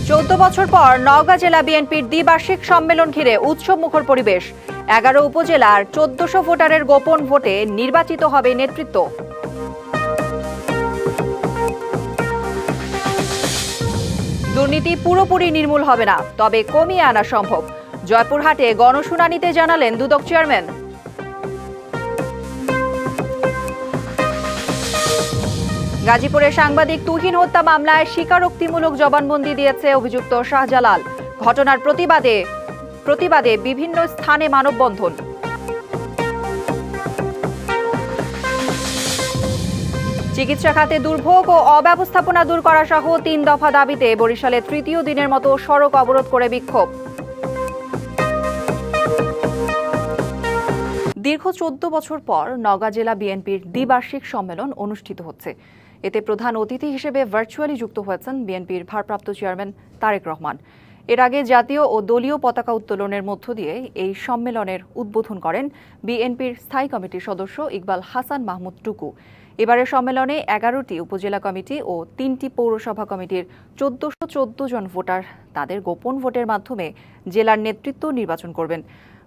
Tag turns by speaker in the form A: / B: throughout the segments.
A: 14 বছর পর নওগাঁ জেলা বিএনপির দ্বিবার্ষিক সম্মেলন ঘিরে উৎসবমুখর পরিবেশ। 11 উপজেলার 1400 ভোটারের গোপন ভোটে নির্বাচিত হবে নেতৃত্ব। দুর্নীতি পুরোপুরি নির্মূল হবে না, তবে কমিয়ে আনা সম্ভব। জয়পুরহাটে গণশুনানিতে জানালেন দুদক চেয়ারম্যান। গাজীপুরে সাংবাদিক তুহিন হত্যা মামলায় স্বীকারোক্তিমূলক জবানবন্দি দিয়েছে অভিযুক্ত শাহজালাল। ঘটনার প্রতিবাদে বিভিন্ন স্থানে মানববন্ধন। চিকিৎসা খাতে দুর্ভোগ ও অব্যবস্থাপনা দূর করা সহ 3 দফা দাবিতে বরিশালে তৃতীয় দিনের মতো সড়ক অবরোধ করে বিক্ষোভ। দীর্ঘ 14 বছর পর নওগাঁ জেলা বিএনপির দ্বিবার্ষিক সম্মেলন অনুষ্ঠিত হচ্ছে। এতে প্রধান অতিথি হিসেবে ভার্চুয়ালি যুক্ত হয়েছেন বিএনপির ভারপ্রাপ্ত চেয়ারম্যান তারেক রহমান। এর আগে জাতীয় ও দলীয় পতাকা উত্তোলনের মধ্য দিয়ে এই সম্মেলনের উদ্বোধন করেন বিএনপির স্থায়ী কমিটির সদস্য ইকবাল হাসান মাহমুদ টুকু। এবারের সম্মেলনে 11টি উপজেলা কমিটি ও 3টি পৌরসভা কমিটির 1414 জন ভোটার তাদের গোপন ভোটের মাধ্যমে জেলার নেতৃত্ব নির্বাচন করবেন।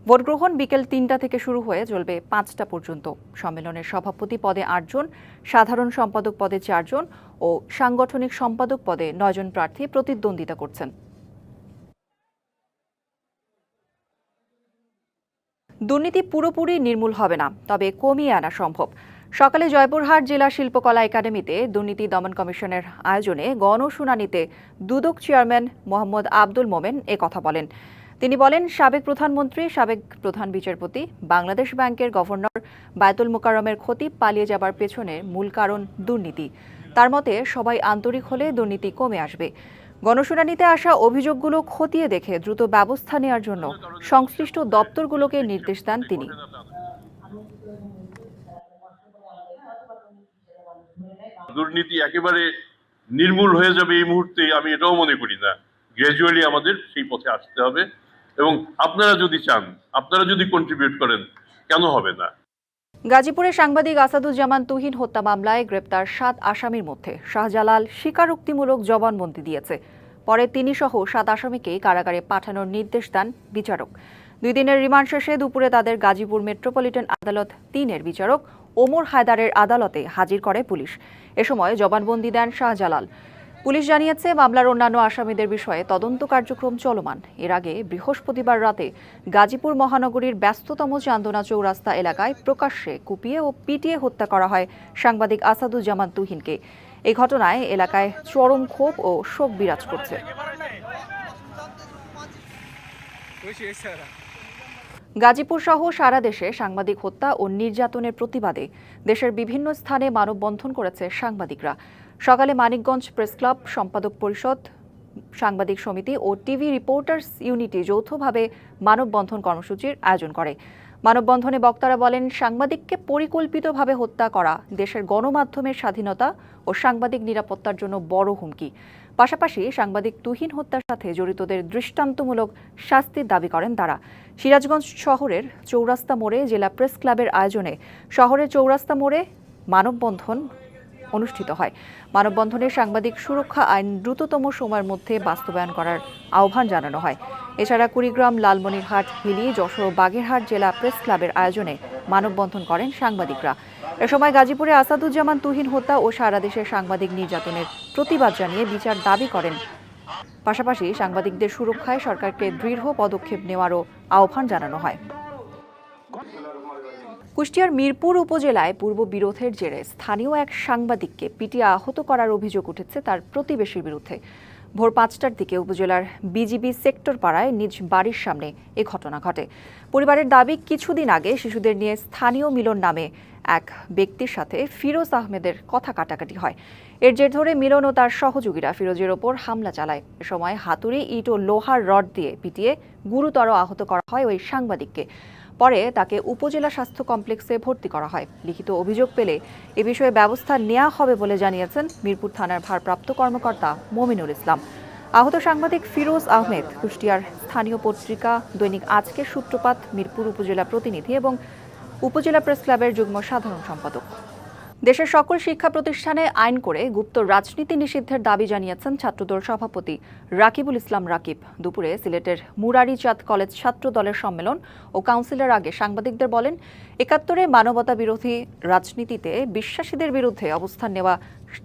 A: ভোট গ্রহণ বিকেল 3টা থেকে শুরু হয়ে চলবে 5টা পর্যন্ত। সম্মেলনের সভাপতি পদে 8 জন, সাধারণ সম্পাদক পদে 4 জন ও সাংগঠনিক সম্পাদক পদে 9 জন প্রার্থী প্রতিদ্বন্দ্বিতা করছেন। দুর্নীতি পুরোপুরি নির্মূল হবে না, তবে কমিয়ে আনা সম্ভব। সকালে জয়পুরহাট জেলা শিল্পকলা একাডেমিতে দুর্নীতি দমন কমিশনের আয়োজনে গণশুনানিতে দুদক চেয়ারম্যান মোহাম্মদ আব্দুল মোমেন কথা বলেন। তিনি বলেন, সাবেক প্রধানমন্ত্রী, সাবেক প্রধান বিচারপতি, বাংলাদেশ ব্যাংকের গভর্নর, বায়তুল মোকাররমের খতিব পালিয়ে যাবার পেছনে মূল কারণ দুর্নীতি। তার মতে সবাই আন্তরিক হলে দুর্নীতি কমে আসবে। গণশুনানিতে আসা অভিযোগগুলো খতিয়ে দেখে দ্রুত ব্যবস্থা নেওয়ার জন্য সংশ্লিষ্ট দপ্তরগুলোকে নির্দেশ দেন তিনি।
B: দুর্নীতি একেবারে নির্মূল হয়ে যাবে এই মুহূর্তে আমি এটাও মনে করি না। গ্র্যাজুয়ালি আমাদের সেই পথে আসতে হবে এবং আপনারা যদি চান, আপনারা যদি কন্ট্রিবিউট করেন, কেন হবে না।
A: গাজীপুরে সাংবাদিক আসাদুজ্জামান তুহিন হত্যা মামলায় গ্রেপ্তার 7 আসামির মধ্যে শাহজালাল স্বীকারোক্তিমূলক জবানবন্দি দিয়েছে। পরে তিনি সহ 7 আসামিকে কারাগারে পাঠানোর নির্দেশ দেন বিচারক। 2 দিনের রিমান্ড শেষে দুপুরে তাদের গাজীপুর মেট্রোপলিটন আদালত 3-এর বিচারক ওমর হায়দারের আদালতে হাজির করে পুলিশ। এ সময় জবানবন্দি দেন শাহজালাল। পুলিশ জানিয়েছে, মামলার অন্যান্য আসামিদের বিষয়ে তদন্ত কার্যক্রম চলমান। এর আগে বৃহস্পতিবার রাতে গাজীপুর মহানগরীর ব্যস্ততম চান্দনা চৌরাস্তা এলাকায় প্রকাশ্যে কুপিয়ে ও পিটিয়ে হত্যা করা হয় সাংবাদিক আসাদুজ্জামান তুহিনকে। এই ঘটনায় এলাকায় চরম ক্ষোভ ও শোক বিরাজ করছে। গাজীপুর সহ সারা দেশে সাংবাদিক হত্যা ও নির্যাতনের প্রতিবাদে দেশের বিভিন্ন স্থানে মানববন্ধন করেছে সাংবাদিকরা। সকালে মানিকগঞ্জ প্রেস ক্লাব, সম্পাদক পরিষদ, সাংবাদিক সমিতি ও টিভি রিপোর্টার্স ইউনিটি যৌথভাবে মানববন্ধন কর্মসূচির আয়োজন করে। মানববন্ধনে বক্তারা বলেন, সাংবাদিককে পরিকল্পিতভাবে হত্যা করা দেশের গণমাধ্যমের স্বাধীনতা ও সাংবাদিক নিরাপত্তার জন্য বড় হুমকি। পাশাপাশি সাংবাদিক তুহিন হত্যার সাথে জড়িতদের দৃষ্টান্তমূলক শাস্তির দাবি করেন তারা। সিরাজগঞ্জ শহরের চৌরাস্তা মোড়ে জেলা প্রেস ক্লাবের আয়োজনে শহরের চৌরাস্তা মোড়ে মানববন্ধন অনুষ্ঠিত হয়। মানববন্ধনে সাংবাদিক সুরক্ষা আইন দ্রুততম সময়ের মধ্যে বাস্তবায়ন করার আহ্বান জানানো হয়। এছাড়া কুড়িগ্রাম, লালমনিরহাট, হিলি, যশোর ও বাগেরহাট জেলা প্রেস ক্লাবের আয়োজনে মানববন্ধন করেন সাংবাদিকরা। এ সময় গাজীপুরে আসাদুজ্জামান তুহিন হত্যা ও সারা দেশের সাংবাদিক নির্যাতনের প্রতিবাদ জানিয়ে বিচার দাবি করেন। পাশাপাশি সাংবাদিকদের সুরক্ষায় সরকারকে দৃঢ় পদক্ষেপ নেওয়ারও আহ্বান জানানো হয়। কুষ্টিয়ার মিরপুর উপজেলায় পূর্ব বিরোধের জেরে স্থানীয় এক সাংবাদিককে পিটিয়ে আহত করার অভিযোগ উঠেছে তার প্রতিবেশীর বিরুদ্ধে। ভোর 5টার দিকে উপজেলার বিজিবি সেক্টর পাড়ায় নিজ বাড়ির সামনে এ ঘটনা ঘটে। পরিবারের দাবি, কিছুদিন আগে শিশুদের নিয়ে স্থানীয় মিলন নামে এক ব্যক্তির সাথে ফিরোজ আহমেদের কথা কাটাকাটি হয়। এর জের ধরে মিলন ও তার সহযোগীরা ফিরোজের ওপর হামলা চালায়। এ সময় হাতুড়ি, ইট ও লোহার রড দিয়ে পিটিয়ে গুরুতর আহত করা হয় ওই সাংবাদিককে। পরে তাকে উপজেলা স্বাস্থ্য কমপ্লেক্সে ভর্তি করা হয়। লিখিত অভিযোগ পেলে এ বিষয়ে ব্যবস্থা নেওয়া হবে বলে জানিয়েছেন মিরপুর থানার ভারপ্রাপ্ত কর্মকর্তা মমিনুল ইসলাম। আহত সাংবাদিক ফিরোজ আহমেদ কুষ্টিয়ার স্থানীয় পত্রিকা দৈনিক আজকের সূত্রপাত, মিরপুর উপজেলা প্রতিনিধি এবং উপজেলা প্রেস ক্লাবের যুগ্ম সাধারণ সম্পাদক। দেশের সকল শিক্ষা প্রতিষ্ঠানে আইন করে গুপ্ত রাজনীতি নিষিদ্ধের দাবি জানিয়েছেন ছাত্রদল সভাপতি রাকিবুল ইসলাম রাকিব। দুপুরে সিলেটের মুরারিচাঁদ কলেজ ছাত্র দলের সম্মেলন ও কাউন্সিলের আগে সাংবাদিকদের বলেন, ৭১-এ মানবতা বিরোধী রাজনীতিতে বিশ্বাসীদের বিরুদ্ধে অবস্থান নেওয়া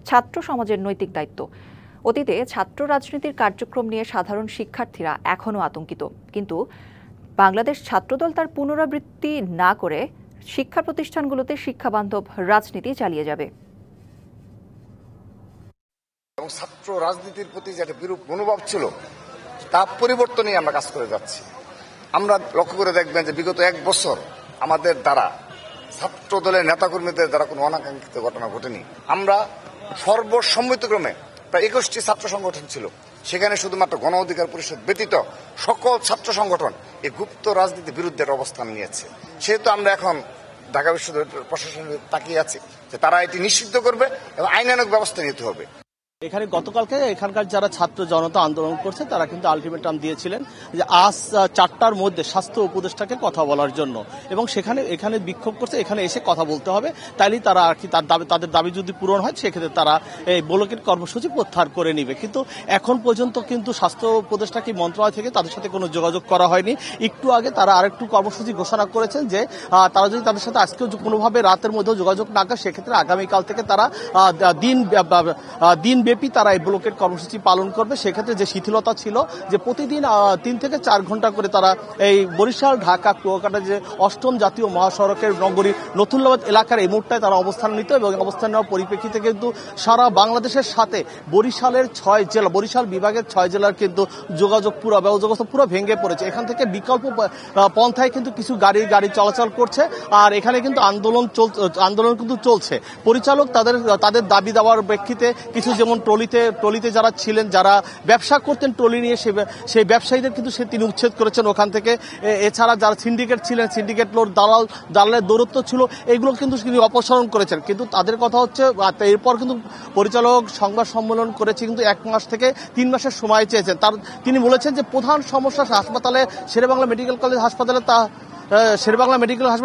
A: ছাত্র সমাজের নৈতিক দায়িত্ব। অতীতে ছাত্র রাজনীতির কার্যক্রম নিয়ে সাধারণ শিক্ষার্থীরা এখনও আতঙ্কিত, কিন্তু বাংলাদেশ ছাত্রদল তার পুনরাবৃত্তি না করে শিক্ষা প্রতিষ্ঠানগুলোতে শিক্ষাবান্ধব রাজনীতি চালিয়ে যাবে।
C: এবং ছাত্র রাজনীতির প্রতি যে একটা বিরূপ মনোভাব ছিল তা পরিবর্তনে আমরা কাজ করে যাচ্ছি। আমরা লক্ষ্য করে দেখবেন যে বিগত 1 বছর আমাদের দ্বারা ছাত্র দলের নেতাকর্মীদের দ্বারা কোনো অনাকাঙ্ক্ষিত ঘটনা ঘটেনি। আমরা সর্বসম্মতিক্রমে প্রায় 21টি ছাত্র সংগঠন ছিল, সেখানে শুধুমাত্র গণ অধিকার পরিষদ ব্যতীত সকল ছাত্র সংগঠন এই গুপ্ত রাজনীতির বিরুদ্ধে অবস্থান নিয়েছে। সেহেতু আমরা এখন ঢাকা বিশ্ববিদ্যালয় প্রশাসনের তাকিয়ে আছি যে তারা এটি নিষিদ্ধ করবে এবং আইনানুগ ব্যবস্থা নিতে হবে।
D: এখানে গতকালকে এখানকার যারা ছাত্র জনতা আন্দোলন করছে তারা কিন্তু আলটিমেটাম দিয়েছিলেন যে আজ 4টার মধ্যে স্বাস্থ্য উপদেষ্টাকে কথা বলার জন্য, এবং এখানে বিক্ষোভ করছে, এখানে এসে কথা বলতে হবে। তাইলেই তারা আর কি তাদের দাবি যদি পূরণ হয় সেক্ষেত্রে তারা এই ব্লকের কর্মসূচি প্রত্যাহার করে নিবে। কিন্তু এখন পর্যন্ত কিন্তু স্বাস্থ্য উপদেষ্টা কি মন্ত্রণালয় থেকে তাদের সাথে কোনো যোগাযোগ করা হয়নি। একটু আগে তারা আরেকটু কর্মসূচি ঘোষণা করেছেন যে তারা যদি তাদের সাথে আজকেও কোনোভাবে রাতের মধ্যেও যোগাযোগ না করে সেক্ষেত্রে আগামীকাল থেকে তারা দিন ব্যাপী তারা এই ব্লকের কর্মসূচি পালন করবে। সেক্ষেত্রে যে শিথিলতা ছিল যে প্রতিদিন 3 থেকে 4 ঘন্টা করে তারা এই বরিশাল ঢাকা কুয়াকাটা যে 8ম জাতীয় মহাসড়কের নগরী নতুল্লাবাদ এলাকার এই মুহূর্তে তারা অবস্থান নিত, এবং অবস্থান নেওয়ার পরিপ্রেক্ষিতে কিন্তু সারা বাংলাদেশের সাথে বরিশালের 6 জেলা, বরিশাল বিভাগের 6 জেলার কিন্তু যোগাযোগ পুরো ভেঙে পড়েছে। এখান থেকে বিকল্প পন্থায় কিন্তু কিছু গাড়ি চলাচল করছে, আর এখানে কিন্তু আন্দোলন কিন্তু চলছে। পরিচালক তাদের দাবি দেওয়ার প্রেক্ষিতে কিছু যেমন ট্রলিতে যারা ছিলেন, যারা ব্যবসা করতেন ট্রলি নিয়ে, সেই ব্যবসায়ীদের কিন্তু তিনি উচ্ছেদ করেছেন ওখান থেকে। এছাড়া যারা সিন্ডিকেট ছিলেন, সিন্ডিকেট লোড দালালের দৌরত্ব ছিল, এগুলো কিন্তু তিনি অপসারণ করেছেন। কিন্তু তাদের কথা হচ্ছে এরপর কিন্তু পরিচালক সংবাদ সম্মেলন করেছে, কিন্তু 1 মাস থেকে 3 মাসের সময় চেয়েছেন। তিনি বলেছেন যে প্রধান সমস্যা হাসপাতালে, শেরেবাংলা মেডিকেল কলেজ হাসপাতালে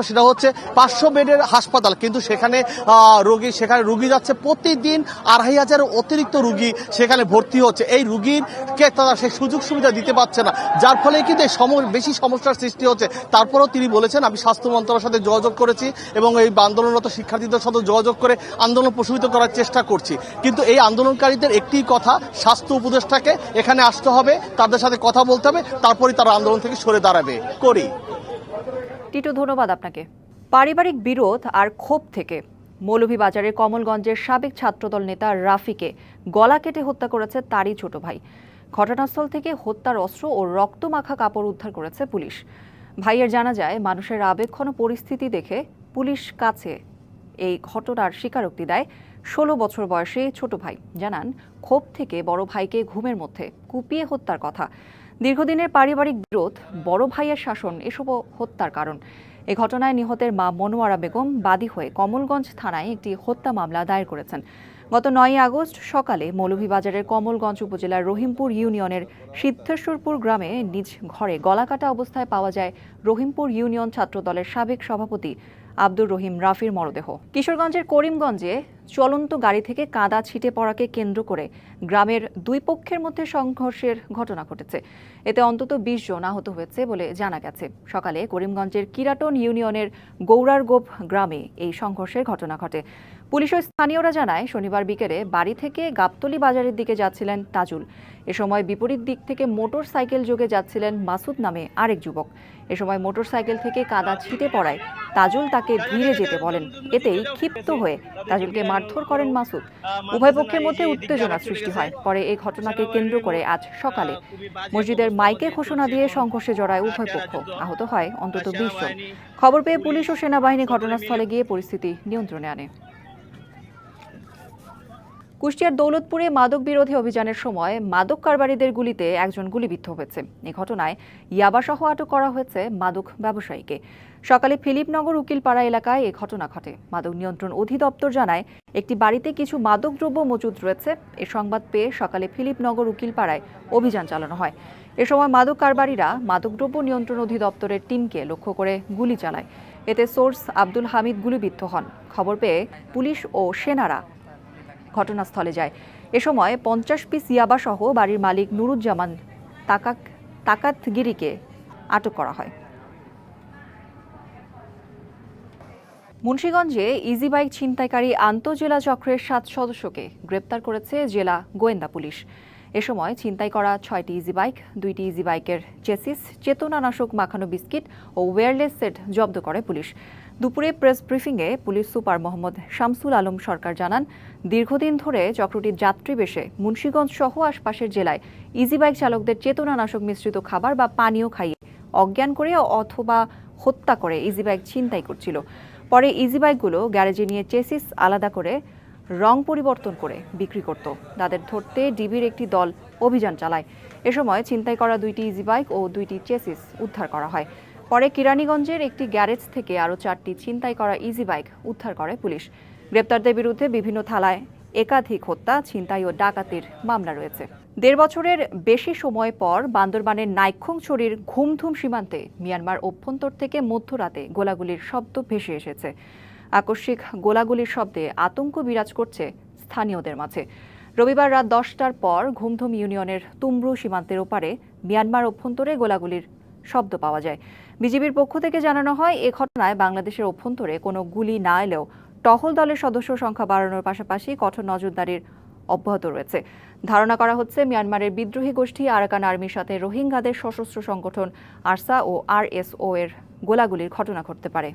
D: সেটা হচ্ছে 500 বেডের হাসপাতাল, কিন্তু সেখানে রোগী যাচ্ছে প্রতিদিন 2500 অতিরিক্ত রোগী সেখানে ভর্তি হচ্ছে। এই রোগীকে তারা সেই সুযোগ সুবিধা দিতে পারছে না, যার ফলে কিন্তু বেশি সমস্যার সৃষ্টি হচ্ছে। তারপরেও তিনি বলেছেন, আমি স্বাস্থ্য মন্ত্রণালয়ের সাথে যোগাযোগ করেছি এবং এই আন্দোলনরত শিক্ষার্থীদের সাথে যোগাযোগ করে আন্দোলন প্রশমিত করার চেষ্টা করছি। কিন্তু এই আন্দোলনকারীদের একটি কথা, স্বাস্থ্য উপদেষ্টাকে এখানে আসতে হবে, তাদের সাথে কথা বলতে হবে, তারপরে তারা আন্দোলন থেকে সরে দাঁড়াবে।
A: টিটু, ধন্যবাদ আপনাকে। পারিবারিক বিরোধ আর ক্ষোভ থেকে মৌলভীবাজারের কমলগঞ্জের সাবেক ছাত্রদল নেতা রাফিকে গলা কেটে হত্যা করেছে তারই ছোট ভাই। ঘটনাস্থল থেকে হত্যার অস্ত্র ও রক্তমাখা কাপড় উদ্ধার করেছে পুলিশ। ভাইয়ের জানা যায়, মানুষের আবেগঘন পরিস্থিতি দেখে পুলিশ কাছে এই ঘটনার স্বীকারোক্তি দেয় 16 বছর বয়সী ছোট ভাই। জানান, ক্ষোভ থেকে বড় ভাইকে ঘুমের মধ্যে কুপিয়ে হত্যার কথা। দীর্ঘদিনের পারিবারিক বিরোধ, বড় ভাইয়ের শাসন এসব হত্যার কারণ। এ ঘটনায় নিহতের মা মনোয়ারা বেগম বাদী হয়ে কমলগঞ্জ থানায় একটি হত্যা মামলা দায়ের করেছেন। গত 9 আগস্ট সকালে মৌলভীবাজারের কমলগঞ্জ উপজেলার রহিমপুর ইউনিয়নের সিদ্ধেশ্বরপুর গ্রামে নিজ ঘরে গলাকাটা অবস্থায় পাওয়া যায় রহিমপুর ইউনিয়ন ছাত্রদলের সাবেক সভাপতি আব্দুর রহিম রাফির মরদেহ। কিশোরগঞ্জের করিমগঞ্জে চলন্ত গাড়ি থেকে কাদা ছিটে পড়াকে কেন্দ্র করে গ্রামের 2 পক্ষের মধ্যে সংঘর্ষের ঘটনা ঘটেছে। এতে অন্তত 20 জন আহত হয়েছে বলে জানা গেছে। সকালে করিমগঞ্জের কিরাটন ইউনিয়নের গৌরারগোপ গ্রামে এই সংঘর্ষের ঘটনা ঘটে। পুলিশ ও স্থানীয়রা জানায়, শনিবার বিকেলে বাড়ি থেকে গাবতলী বাজারের দিকে যাচ্ছিলেন তাজুল। এ সময় বিপরীত দিক থেকে মোটর সাইকেল যোগে যাচ্ছিলেন মাসুদ নামে আরেক যুবক। এ সময় মোটর সাইকেল থেকে কাদা ছিটে পড়ায় তাজুল তাকে ধীরে যেতে বলেন। এতেই ক্ষিপ্ত হয়ে তাজুলকে মারধর করেন মাসুদ। উভয় পক্ষের মধ্যে উত্তেজনা সৃষ্টি হয়। পরে এই ঘটনাকে কেন্দ্র করে আজ সকালে মসজিদের মাইকে ঘোষণা দিয়ে সংঘর্ষে জড়ায় উভয় পক্ষ। আহত হয় অন্তত 20 জন। খবর পেয়ে পুলিশ ও সেনাবাহিনী ঘটনাস্থলে গিয়ে পরিস্থিতি নিয়ন্ত্রণে আনে। কুষ্টিয়ার দৌলতপুরে মাদক বিরোধী অভিযানের সময় মাদক কারবারিদের গুলিতে একজন গুলিবিদ্ধ হয়েছে। এ ঘটনায় ইয়াবাসহ আটক করা হয়েছে মাদক ব্যবসায়ীকে। সকালে ফিলিপনগর উকিলপাড়া এলাকায় এ ঘটনা ঘটে। মাদক নিয়ন্ত্রণ অধিদপ্তর জানায়, একটি বাড়িতে কিছু মাদকদ্রব্য মজুদ রয়েছে। এ সংবাদ পেয়ে সকালে ফিলিপনগর উকিলপাড়ায় অভিযান চালানো হয়। এ সময় মাদক কারবারিরা মাদকদ্রব্য নিয়ন্ত্রণ অধিদপ্তরের টিমকে লক্ষ্য করে গুলি চালায়। এতে সোর্স আব্দুল হামিদ গুলিবিদ্ধ হন। খবর পেয়ে পুলিশ ও সেনারা ঘটনাস্থলে যায়। এ সময় 50 পিস ইয়াবা সহ বাড়ির মালিক নুরুজ্জামান তাকাতগিরিকে আটক করা হয়। মুন্সিগঞ্জে ইজি বাইক ছিনতাইকারী আন্তঃজেলা চক্রের 7 সদস্যকে গ্রেপ্তার করেছে জেলা গোয়েন্দা পুলিশ। এ সময় ছিনতাই করা 6টি ইজি বাইক, 2টি ইজি বাইকের চেসিস, চেতনানাশক মাখানো বিস্কিট ও ওয়্যারলেস সেট জব্দ করে পুলিশ। দুপুরে প্রেস ব্রিফিংয়ে পুলিশ সুপার মোহাম্মদ শামসুল আলম সরকার জানান, দীর্ঘদিন ধরে চক্রটির যাত্রী বেশে মুন্সিগঞ্জ সহ আশপাশের জেলায় ইজি বাইক চালকদের চেতনানাশক মিশ্রিত খাবার বা পানীয় খাইয়ে অজ্ঞান করে অথবা হত্যা করে ইজি বাইক ছিনতাই করছিল। পরে ইজি বাইকগুলো গ্যারেজে নিয়ে চেসিস আলাদা করে রং পরিবর্তন করে বিক্রি করত। তাদের ধরতে ডিবির একটি দল অভিযান চালায়। এ সময় ছিনতাই করা 2টি ইজি বাইক ও 2টি চেসিস উদ্ধার করা হয়। পরে কিরানীগঞ্জের একটি গ্যারেজ থেকে আরও 4টি ছিনতাই করা ইজি বাইক উদ্ধার করে পুলিশ। গ্রেপ্তারদের বিরুদ্ধে বিভিন্ন থানায় একাধিক হত্যা, ছিনতাই ও ডাকাতির মামলা রয়েছে। 1.5 বছরের বেশি সময় পর বান্দরবানের নাইক্ষ্যংছড়ির ঘুমধুম সীমান্তে মিয়ানমার অভ্যন্তর থেকে মধ্যরাতে গোলাগুলির শব্দ ভেসে এসেছে। আকস্মিক গোলাগুলির শব্দে আতঙ্ক বিরাজ করছে স্থানীয়দের মাঝে। রবিবার রাত 10টার পর ঘুমধুম ইউনিয়নের তুমব্রু সীমান্তের ওপারে মিয়ানমার অভ্যন্তরে গোলাগুলির শব্দ পাওয়া যায়। বিজিবির পক্ষ থেকে জানানো হয়, এ ঘটনায় বাংলাদেশের অভ্যন্তরে কোনো গুলি না এলেও টহল দলের সদস্য সংখ্যা বাড়ানোর পাশাপাশি কঠোর নজরদারির অব্যাহত রয়েছে। ধারণা করা হচ্ছে, মিয়ানমারের বিদ্রোহী গোষ্ঠী আরাকান আর্মির সাথে রোহিঙ্গাদের সশস্ত্র সংগঠন আরসা ও আরএসও এর গোলাগুলির ঘটনা ঘটতে পারে।